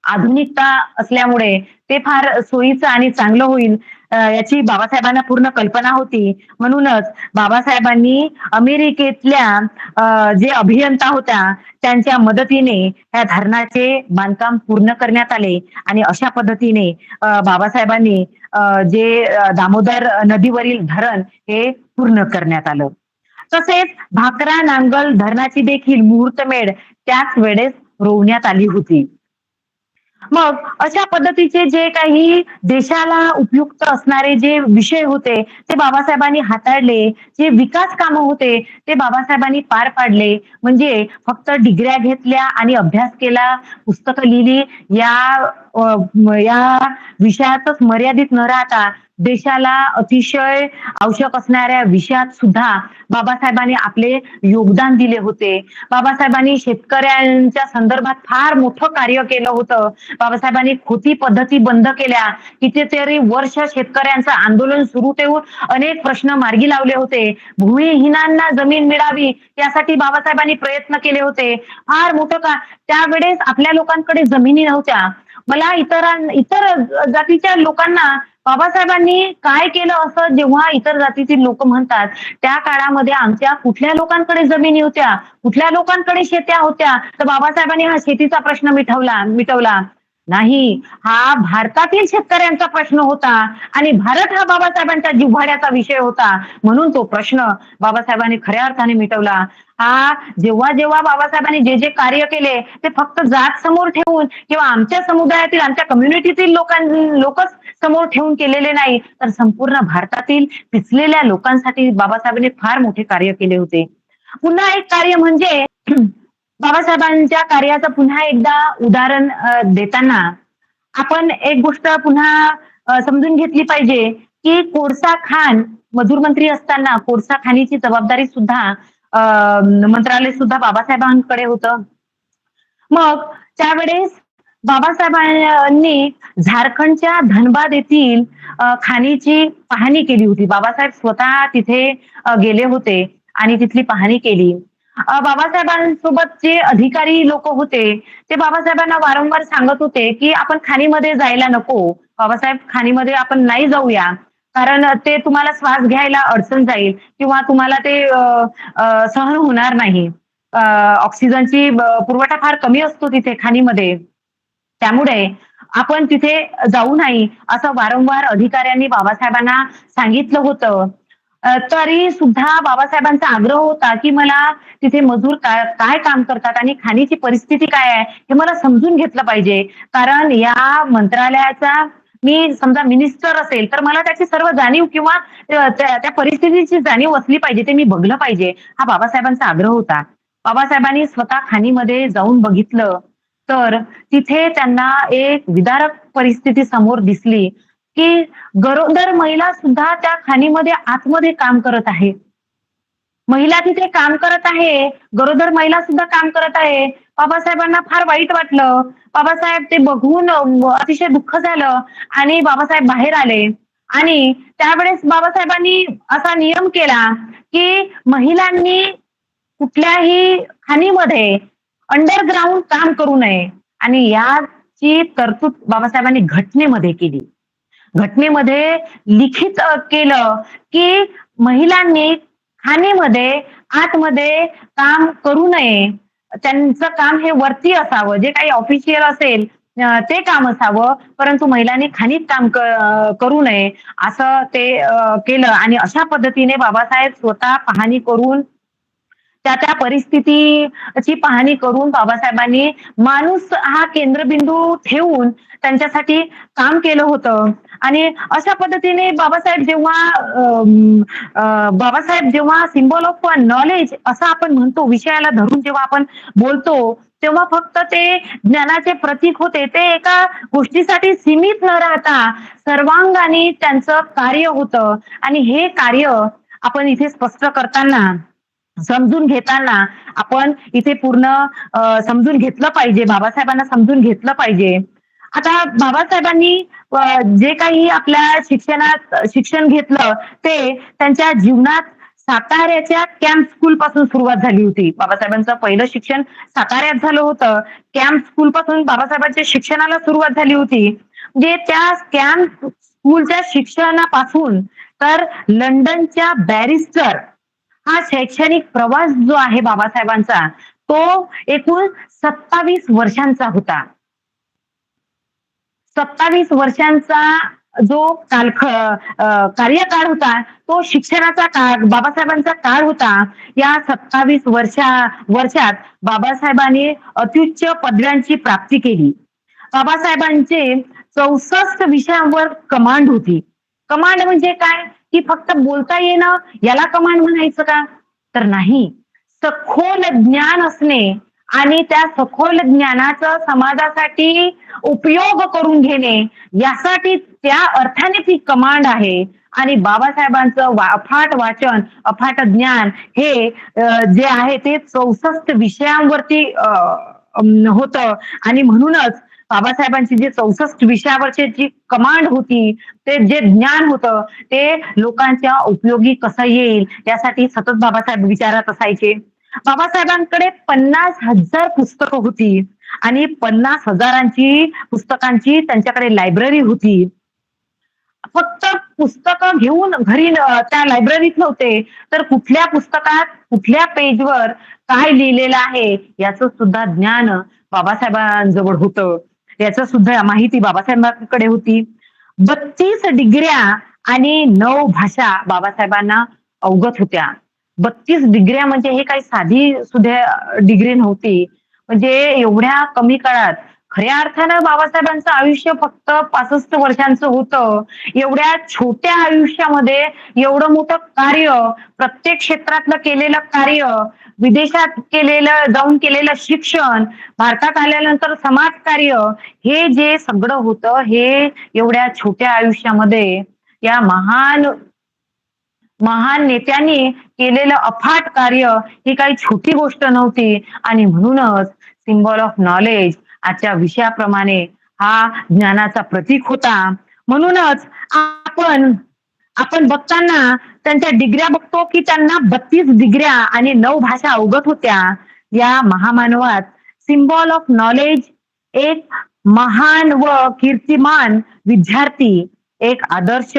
आधुनिकता असल्यामुळे ते फार सोयीचं आणि चांगलं होईल याची बाबासाहेबांना पूर्ण कल्पना होती. म्हणूनच बाबासाहेबांनी अमेरिकेतल्या जे अभियंता होत्या त्यांच्या मदतीने या धरणाचे बांधकाम पूर्ण करण्यात आले आणि अशा पद्धतीने बाबासाहेबांनी दामोदर नदीवरील धरण हे पूर्ण करण्यात आलं. तसेच भाकरा नांगल धरणाची देखील मुहूर्तमेढ त्याच वेळेस रोवण्यात आली होती. मग अशा पद्धतीचे जे काही देशाला उपयुक्त असणारे जे विषय होते ते बाबासाहेबांनी हाताळले. जे विकास कामं होते ते बाबासाहेबांनी पार पाडले. म्हणजे फक्त डिग्र्या घेतल्या आणि अभ्यास केला, पुस्तकं लिहिली या विषयातच मर्यादित न राहता देशाला अतिशय आवश्यक असणाऱ्या विषयात सुद्धा बाबासाहेबांनी आपले योगदान दिले होते. बाबासाहेबांनी शेतकऱ्यांच्या संदर्भात फार मोठं कार्य केलं होतं. बाबासाहेबांनी खोटी पद्धती बंद केल्या. कितीतरी वर्ष शेतकऱ्यांचं आंदोलन सुरू ठेवून अनेक प्रश्न मार्गी लावले होते. भूमिहीनांना जमीन मिळावी यासाठी बाबासाहेबांनी प्रयत्न केले होते. फार मोठं त्यावेळेस आपल्या लोकांकडे जमिनी नव्हत्या. मला इतर जातीच्या लोकांना बाबासाहेबांनी काय केलं असं जेव्हा इतर जातीतील लोक म्हणतात, त्या काळामध्ये आमच्या कुठल्या लोकांकडे जमिनी होत्या, कुठल्या लोकांकडे शेत्या होत्या, तर बाबासाहेबांनी हा शेतीचा प्रश्न मिटवला नाही. हा भारतातील शेतकऱ्यांचा प्रश्न होता आणि भारत हा बाबासाहेबांच्या जिव्हाळ्याचा विषय होता. म्हणून तो प्रश्न बाबासाहेबांनी खऱ्या अर्थाने मिटवला. जेव्हा जेव्हा बाबासाहेबांनी जे कार्य केले ते फक्त जात समोर ठेवून किंवा आमच्या समुदायातील आमच्या कम्युनिटीतील लोकच समोर ठेवून केलेले नाही, तर संपूर्ण भारतातील पिचलेल्या लोकांसाठी बाबासाहेबांनी फार मोठे कार्य केले होते. पुन्हा एक कार्य म्हणजे बाबासाहेबांच्या कार्याचं पुन्हा एकदा उदाहरण देताना आपण एक गोष्ट पुन्हा समजून घेतली पाहिजे की कोळसा खाण मजूर मंत्री असताना कोळसा खाणीची जबाबदारी सुद्धा मंत्रालय सुद्धा बाबासाहेबांकडे होतं. मग त्यावेळेस बाबासाहेबांनी झारखंडच्या धनबाद येथील खाणीची पाहणी केली होती. बाबासाहेब स्वतः तिथे गेले होते आणि तिथली पाहणी केली. बाबासाहेबांसोबत जे अधिकारी लोक होते ते बाबासाहेबांना वारंवार सांगत होते की आपण खाणीमध्ये जायला नको. बाबासाहेब खाणीमध्ये आपण नाही जाऊया. कारण ते तुम्हाला श्वास घ्यायला अडचण जाईल किंवा तुम्हाला ते सहन होणार नाही. ऑक्सिजनची पुरवठा फार कमी असतो तिथे खाणीमध्ये. त्यामुळे आपण तिथे जाऊ नाही असं वारंवार अधिकाऱ्यांनी बाबासाहेबांना सांगितलं होतं. तरी सुद्धा बाबासाहेबांचा आग्रह होता की मला तिथे मजूर काय काम करतात आणि खाणीची परिस्थिती काय आहे हे मला समजून घेतलं पाहिजे. कारण या मंत्रालयाचा मी समजा मिनिस्टर असेल तर मला त्याची सर्व जाणीव किंवा त्या परिस्थितीची जाणीव असली पाहिजे. ते मी बघलं पाहिजे. हा बाबासाहेबांचा आग्रह होता. बाबासाहेबांनी स्वतः खाणीमध्ये जाऊन बघितलं तर तिथे त्यांना एक विदारक परिस्थिती समोर दिसली की गरोदर महिला सुद्धा त्या खाणीमध्ये आतमध्ये काम करत आहे. महिला तिथे काम करत आहे. गरोदर महिला सुद्धा काम करत आहे. बाबासाहेबांना फार वाईट वाटलं. बाबासाहेब ते बघून अतिशय दुःख झालं आणि बाबासाहेब बाहेर आले आणि त्यावेळेस बाबासाहेबांनी असा नियम केला की महिलांनी कुठल्याही खाणीमध्ये अंडरग्राऊंड काम करू नये आणि याची तरतूद बाबासाहेबांनी घटनेमध्ये केली. घटनेमध्ये लिखित केलं की महिलांनी खाणीमध्ये आतमध्ये काम करू नये. त्यांचं काम हे वरती असावं. जे काही ऑफिशियल असेल ते काम असावं. परंतु महिलांनी खाणीत काम करू नये असं ते केलं आणि अशा पद्धतीने बाबासाहेब स्वतः पाहणी करून त्या परिस्थितीची पाहणी करून बाबासाहेबांनी माणूस हा केंद्रबिंदू ठेवून त्यांच्यासाठी काम केलं होतं. आणि अशा पद्धतीने बाबासाहेब जेव्हा सिम्बॉल ऑफ नॉलेज असं आपण म्हणतो, विषयाला धरून जेव्हा आपण बोलतो, तेव्हा फक्त ते ज्ञानाचे प्रतीक होते. ते एका गोष्टीसाठी सीमित न राहता सर्वांगाने त्यांचं कार्य होतं आणि हे कार्य आपण इथे स्पष्ट करताना समजून घेताना आपण इथे पूर्ण समजून घेतलं पाहिजे. बाबासाहेबांना समजून घेतलं पाहिजे. आता बाबासाहेबांनी जे काही आपल्या शिक्षण घेतलं ते त्यांच्या जीवनात साताऱ्याच्या कॅम्प स्कूल पासून सुरुवात झाली होती. बाबासाहेबांचं पहिलं शिक्षण साताऱ्यात झालं होतं. कॅम्प स्कूल पासून बाबासाहेबांच्या शिक्षणाला सुरुवात झाली होती. म्हणजे त्या कॅम्प स्कूलच्या शिक्षणापासून तर लंडनच्या बॅरिस्टर हा शैक्षणिक प्रवास जो आहे बाबासाहेबांचा, तो एकूण 27 वर्षांचा होता. 27 वर्षांचा जो कार्यकाळ होता, तो शिक्षणाचा काळ, बाबासाहेबांचा काळ होता. या 27 वर्षात बाबासाहेबांनी अत्युच्च पदव्यांची प्राप्ती केली. बाबासाहेबांचे 64 विषयांवर कमांड होती. कमांड म्हणजे काय? की फक्त बोलता येणं याला कमांड म्हणायचं का? तर नाही. सखोल ज्ञान असणे आणि त्या सखोल ज्ञानाचं समाजासाठी उपयोग करून घेणे यासाठी त्या अर्थाने ती कमांड आहे. आणि बाबासाहेबांचं अफाट वाचन, अफाट ज्ञान हे जे आहे ते 64 विषयांवरती होतं आणि म्हणूनच बाबासाहेबांची जी 64 विषयावरची जी कमांड होती, ते जे ज्ञान होतं ते लोकांच्या उपयोगी कसं येईल यासाठी सतत बाबासाहेब विचारत असायचे. बाबासाहेबांकडे 50,000 पुस्तकं होती आणि 50,000 पुस्तकांची त्यांच्याकडे लायब्ररी होती. फक्त पुस्तकं घेऊन घरी त्या लायब्ररीत नव्हते, तर कुठल्या पुस्तकात, कुठल्या पेजवर काय लिहिलेलं आहे याचं सुद्धा ज्ञान बाबासाहेबांजवळ होतं. याचं सुद्धा माहिती बाबासाहेबांकडे होती. 32 डिग्र्या आणि 9 भाषा बाबासाहेबांना अवगत होत्या. 32 डिग्र्या म्हणजे हे काही साधी सुद्धा डिग्री नव्हती. म्हणजे एवढ्या कमी काळात खऱ्या अर्थानं बाबासाहेबांचं आयुष्य फक्त 65 वर्षांचं होतं. एवढ्या छोट्या आयुष्यामध्ये एवढं मोठं कार्य, प्रत्येक क्षेत्रातलं केलेलं कार्य, विदेशात जाऊन केलेलं शिक्षण, भारतात आल्यानंतर समाजकार्य, हे जे सगळं होतं हे एवढ्या छोट्या आयुष्यामध्ये या महान नेत्यांनी केलेलं अफाट कार्य ही काही छोटी गोष्ट नव्हती. आणि म्हणूनच सिम्बॉल ऑफ नॉलेज आजच्या विषयाप्रमाणे हा ज्ञानाचा प्रतीक होता. म्हणूनच आपण बघताना त्यांच्या डिग्र्या बघतो की त्यांना 32 डिग्र्या आणि 9 भाषा अवगत होत्या. या महामानवात सिम्बॉल ऑफ नॉलेज एक महान व कीर्तिमान विद्यार्थी, एक आदर्श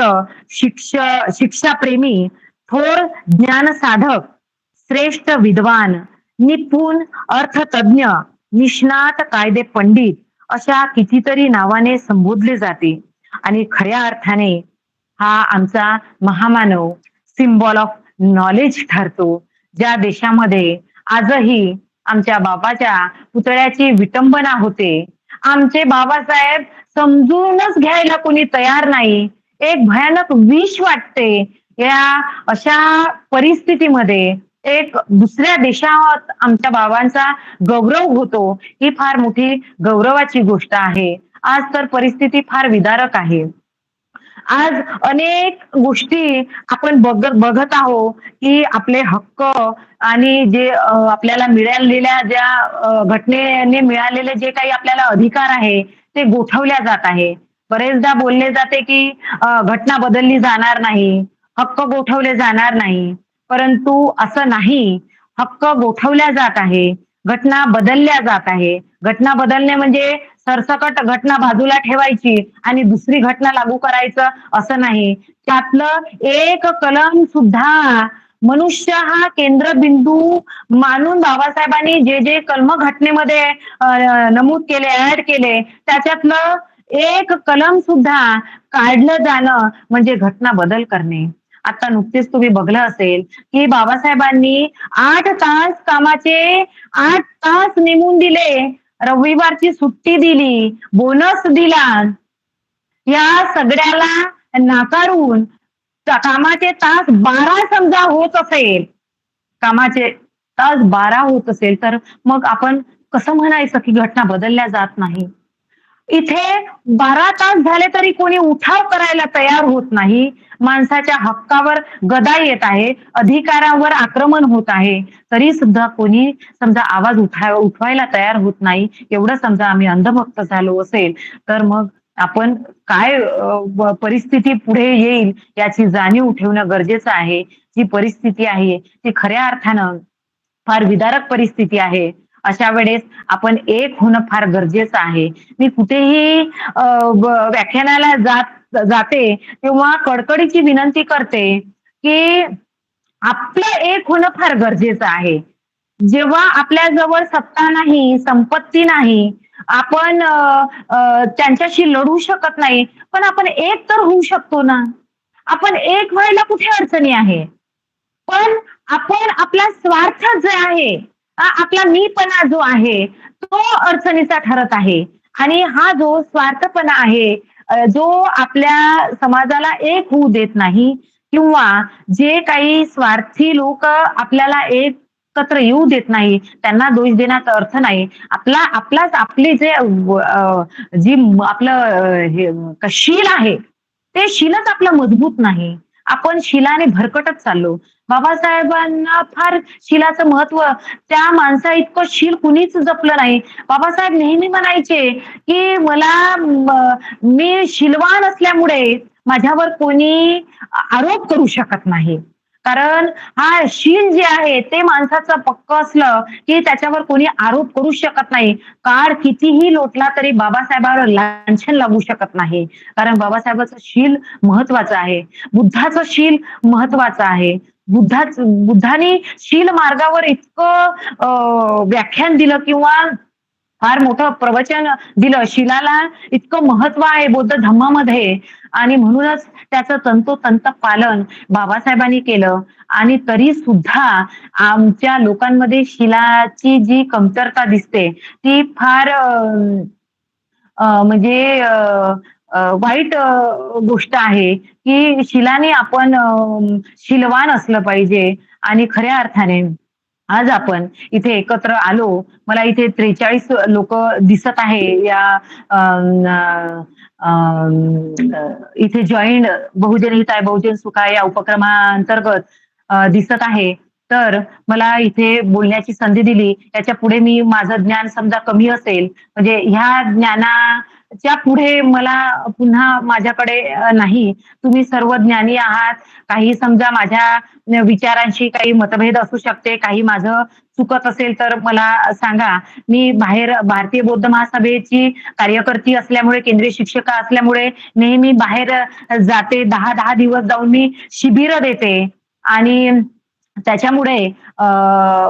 शिक्षाप्रेमी, थोर ज्ञानसाधक, श्रेष्ठ विद्वान, निपुण अर्थतज्ञ, निष्णात कायदे पंडित अशा कितीतरी नावाने संबोधले जाते. आणि खऱ्या अर्थाने हा आमचा महामानव सिम्बॉल ऑफ नॉलेज ठरतो. ज्या देशामध्ये आजही आमच्या बाबाच्या पुतळ्याची विटंबना होते, आमचे बाबासाहेब समजूनच घ्यायला कोणी तयार नाही, एक भयानक विष वाटते. या अशा परिस्थितीमध्ये एक दुसऱ्या देशात आमच्या बाबांचा गौरव होतो, ही फार मोठी गौरवाची गोष्ट आहे. आज तर परिस्थिती फार विदारक आहे. आज अनेक गोष्टी आपण बघत आहोत की आपले हक्क आणि जे आपल्याला मिळालेल्या ज्या घटनेने मिळालेले जे काही आपल्याला अधिकार आहे ते गोठवल्या जात आहे. बरेचदा बोलले जाते की घटना बदलली जाणार नाही, हक्क गोठवले जाणार नाही. परंतु असं नाही. हक्क गोठवल्या जात आहे, घटना बदलल्या जात आहे. घटना बदलणे म्हणजे सरसकट घटना बाजूला ठेवायची आणि दुसरी घटना लागू करायचं असं नाही. त्यातलं एक कलम सुद्धा मनुष्य हा केंद्रबिंदू मानून बाबासाहेबांनी जे जे कलम घटनेमध्ये नमूद केले, ऍड केले, त्याच्यातलं एक कलम सुद्धा काढलं जाणं म्हणजे घटना बदल करणे. आता नुकतेच तुम्ही बघलं असेल की बाबासाहेबांनी 8 तास कामाचे 8 तास नेमून दिले, रविवारची सुट्टी दिली, बोनस दिला. या सगळ्याला नाकारून कामाचे तास 12 समजा होत असेल, कामाचे तास 12 होत असेल, तर मग आपण कसं म्हणायचं की घटना बदलल्या जात नाही? इथे 12 तास झाले तरी कोणी उठाव करायला तयार होत नाही. माणसाच्या हक्कावर गदा येत आहे, अधिकारावर आक्रमण होत आहे. तरी सुद्धा कोणी समजा आवाज उठवायला तयार होत नाही. एवढं समजा आम्ही अंधभक्त झालो असेल, तर मग आपण काय परिस्थिती पुढे येईल याची जाणीव ठेवणं गरजेचं आहे. जी परिस्थिती आहे ती खऱ्या अर्थानं फार विदारक परिस्थिती आहे. अशा वेळेस आपण एक होणं फार गरजेचं आहे. मी कुठेही व्याख्यानाला जाते तेव्हा कडकडीची विनंती करते, की आपलं एक होणं फार गरजेचं आहे. जेव्हा आपल्याजवळ सत्ता नाही, संपत्ती नाही, आपण त्यांच्याशी लढू शकत नाही, पण आपण एक तर होऊ शकतो ना. आपण एक व्हायला कुठे अडचणी आहे? पण आपण आपला स्वार्थ जे आहे, आपला मीपणा जो आहे, तो अडचणीचा ठरत आहे. आणि हा जो स्वार्थपणा आहे, जो आपल्या समाजाला एक होऊ देत नाही किंवा जे काही स्वार्थी लोक आपल्याला एकत्र येऊ देत नाही, त्यांना दोष देण्याचा अर्थ नाही. आपली जे आपलं शील आहे, ते शीलच आपलं मजबूत नाही. आपण शिलाने भरकटत चाललो. बाबासाहेबांना फार शिलाचं महत्व, त्या माणसा इतकं शील कुणीच जपलं नाही. बाबासाहेब नेहमी म्हणायचे, की मी शीलवान असल्यामुळे माझ्यावर कोणी आरोप करू शकत नाही. कारण हा शील जे आहे ते माणसाचं पक्क असलं, की त्याच्यावर कोणी आरोप करू शकत नाही. काळ कितीही लोटला तरी बाबासाहेबांवर लांछन लागू शकत नाही. कारण बाबासाहेबांचं शील महत्वाचं आहे. बुद्धाचं शील महत्वाचं आहे. बुद्धाने शील मार्गावर इतकं व्याख्यान दिलं किंवा फार मोठं प्रवचन दिलं. शीलाला इतकं महत्व आहे बौद्ध धम्मामध्ये आणि म्हणूनच त्याचं तंतोतंत पालन बाबासाहेबांनी केलं. आणि तरी सुद्धा आमच्या लोकांमध्ये शीलाची जी कमतरता दिसते ती फार म्हणजे वाईट गोष्ट आहे, की शिलाने आपण शीलवान असलं पाहिजे. आणि खऱ्या अर्थाने आज आपण इथे एकत्र आलो. मला इथे 43 लोक दिसत आहे या इथे जॉईंट बहुजन हिताय बहुजन सुखाय या उपक्रमाअंतर्गत दिसत आहे. तर मला इथे बोलण्याची संधी दिली. याच्या पुढे मी माझं ज्ञान समजा कमी असेल, म्हणजे ह्या ज्ञानाच्या पुढे मला पुन्हा माझ्याकडे नाही. तुम्ही सर्व ज्ञानी आहात. काही समजा माझ्या विचारांशी काही मतभेद असू शकते, काही माझं चुकत असेल तर मला सांगा. मी बाहेर भारतीय बौद्ध महासभेची कार्यकर्ती असल्यामुळे, केंद्रीय शिक्षिका असल्यामुळे नेहमी बाहेर जाते. 10-10 दिवस जाऊन मी शिबिरं देते आणि त्याच्यामुळे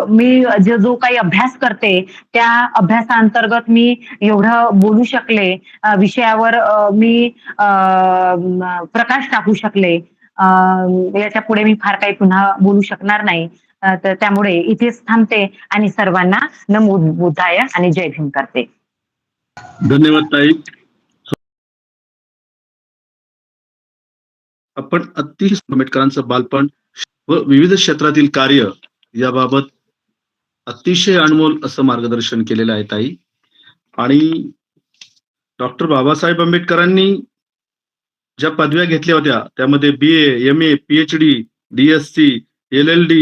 मी जो काही अभ्यास करते त्या अभ्यासाअंतर्गत मी एवढं बोलू शकले, विषयावर मी प्रकाश टाकू शकले. याच्या पुढे मी फार काही पुन्हा बोलू शकणार नाही. तर त्यामुळे इथेच थांबते आणि सर्वांना नमो बुद्धाय आणि जय भीम करते. धन्यवाद ताई. आपण अतिशय आंबेडकरांचं बालपण व विविध क्षेत्रातील कार्य याबाबत अतिशय अनमोल असं मार्गदर्शन केलेलं आहे ताई. आणि डॉक्टर बाबासाहेब आंबेडकरांनी ज्या पदव्या घेतल्या होत्या त्यामध्ये BA, MA, PhD, DSc, LLD,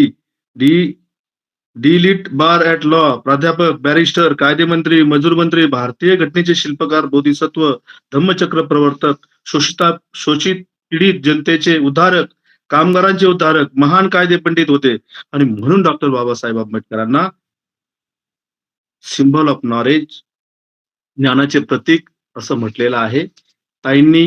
D.Litt. Bar at law, प्राध्यापक, बॅरिस्टर, कायदेमंत्री, मजूर मंत्री, भारतीय घटनेचे शिल्पकार, बोधिसत्व, धम्मचक्र प्रवर्तक, शोषित पीडित जनतेचे उद्धारक, कामगारांचे उद्धारक, महान कायदे पंडित होते. आणि म्हणून डॉक्टर बाबासाहेब आंबेडकरांना सिम्बॉल ऑफ नॉलेज, ज्ञानाचे प्रतीक असं म्हटलेलं आहे. ताईंनी